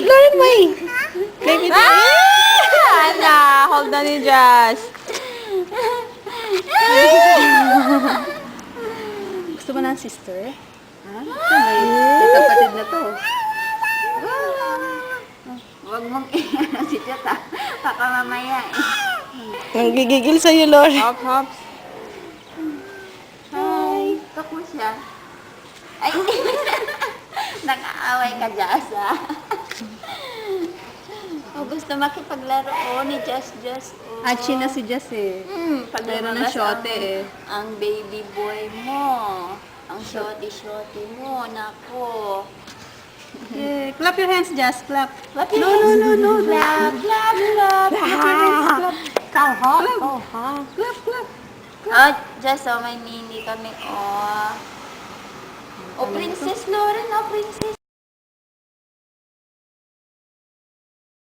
Lauren, may. Baby, hold na ni Jazz. Gusto mo ng sister? Ha? May kapatid na to. Huwag mong si Tita. Baka mamaya eh. Ang gigigil sa'yo, Lauren. Hop, hop. Hi. Ako siya. Ay, nakaaway ka, Jazz, ah. O, gusto makipaglaro ni Jazz. Oh. Achi na si Jess eh. Pag Meron ng lumabas shorty eh. ang baby boy mo. Ang shorty mo. Nako. Okay. Clap your hands, Jess. Clap. No. Clap. Clap your hands. Clap. Ikaw, ha? Clap. Oh, ha? Clap, clap. Oh, Jazz, may nini kami, oh. Oh, Princess Lauren, oh, Princess.